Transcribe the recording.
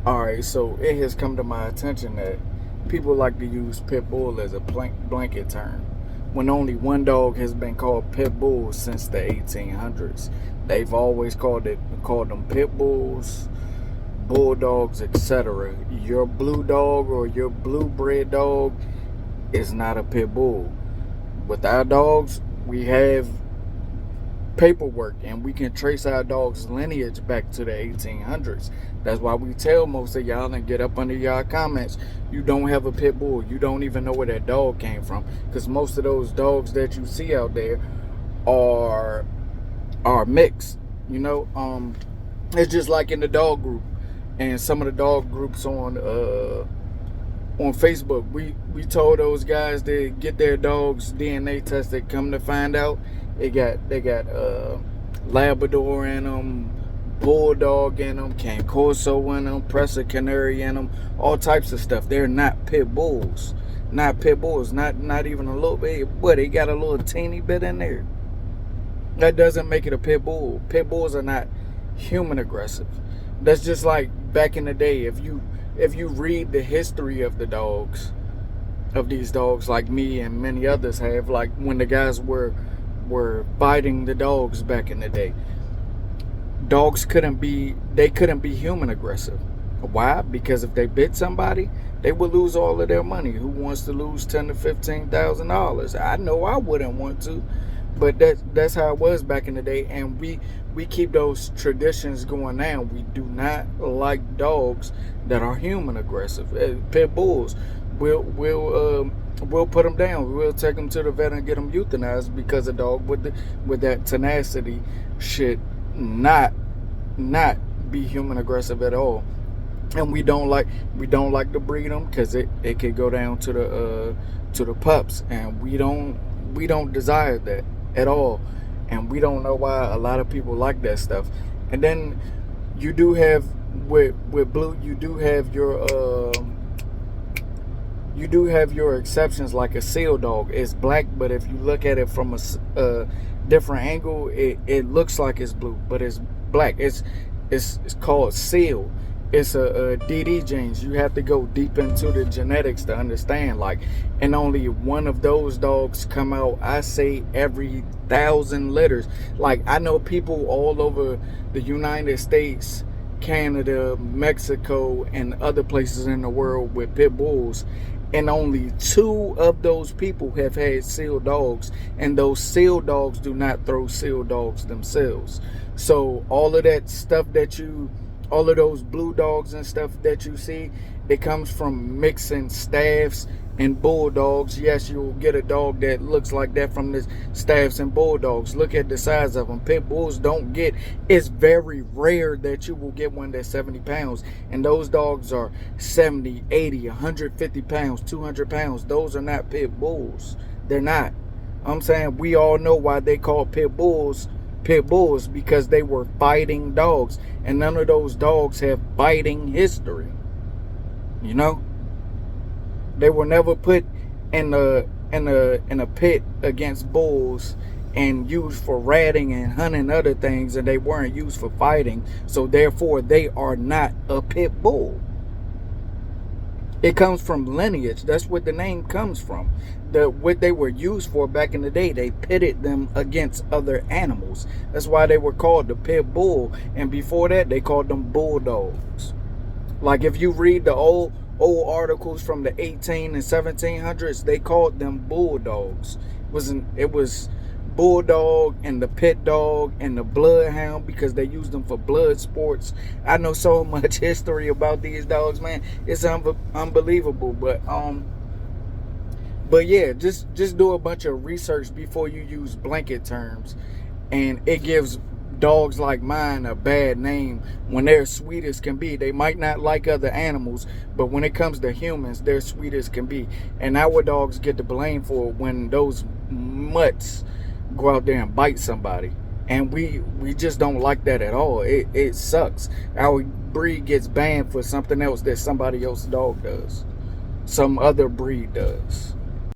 Alright, so it has come to my attention that people like to use pit bull as a blanket term when only one dog has been called pit bull since the 1800s. They've always called them pit bulls, bulldogs, etc. Your blue dog or your blue bred dog is not a pit bull. With our dogs, we have paperwork and we can trace our dog's lineage back to the 1800s. That's why we tell most of y'all and get up under y'all comments, you don't have a pit bull, you don't even know where that dog came from, because most of those dogs that you see out there are mixed. It's just like in the dog group and some of the dog groups on Facebook. We told those guys to get their dogs DNA tested. Come to find out, they got Labrador in them, Bulldog in them, Cane Corso in them, Presser Canary in them, all types of stuff. They're not pit bulls. Not pit bulls. Not even a little bit. But they got a little teeny bit in there. That doesn't make it a pit bull. Pit bulls are not human aggressive. That's just like back in the day. If you read the history of the dogs, of these dogs, like me and many others have, like when the guys were fighting the dogs back in the day, dogs couldn't be human aggressive. Why? Because if they bit somebody, they would lose all of their money. Who wants to lose $10,000 to $15,000? I know I wouldn't want to, but that's how it was back in the day, and we keep those traditions going now. We do not like dogs that are human aggressive. Pit bulls, we'll put them down. We'll take them to the vet and get them euthanized because a dog with that tenacity should not be human aggressive at all. And we don't like to breed them because it could go down to the pups, and we don't desire that at all. And we don't know why a lot of people like that stuff. And then you do have with blue, you do have your exceptions, like a seal dog. It's black, but if you look at it from a different angle, it looks like it's blue, but it's black. It's called seal. It's a DD genes. You have to go deep into the genetics to understand. And only one of those dogs come out, I say, every 1,000 litters. I know people all over the United States, Canada, Mexico, and other places in the world with pit bulls, and only 2 of those people have had seal dogs, and those seal dogs do not throw seal dogs themselves. So all of that stuff all of those blue dogs and stuff that you see, it comes from mixing staffs and bulldogs. Yes, you'll get a dog that looks like that from the staffs and bulldogs. Look at the size of them. Pit bulls it's very rare that you will get one that's 70 pounds. And those dogs are 70, 80, 150 pounds, 200 pounds. Those are not pit bulls. They're not. I'm saying we all know why they call pit bulls, because they were fighting dogs, and none of those dogs have fighting history. They were never put in a pit against bulls and used for ratting and hunting other things, and they weren't used for fighting. So therefore, they are not a pit bull. It comes from lineage. That's what the name comes from. What they were used for back in the day, they pitted them against other animals. That's why they were called the pit bull. And before that, they called them bulldogs. If you read the old articles from the 18 and 1700s, they called them bulldogs. It was bulldog and the pit dog and the bloodhound, because they used them for blood sports. I know so much history about these dogs, man. It's unbelievable. But yeah, just do a bunch of research before you use blanket terms, and it gives dogs like mine a bad name when they're sweet as can be. They might not like other animals, but when it comes to humans, they're sweet as can be. And our dogs get the blame for it when those mutts go out there and bite somebody. And we just don't like that at all. It sucks. Our breed gets banned for something else that somebody else's dog does. Some other breed does.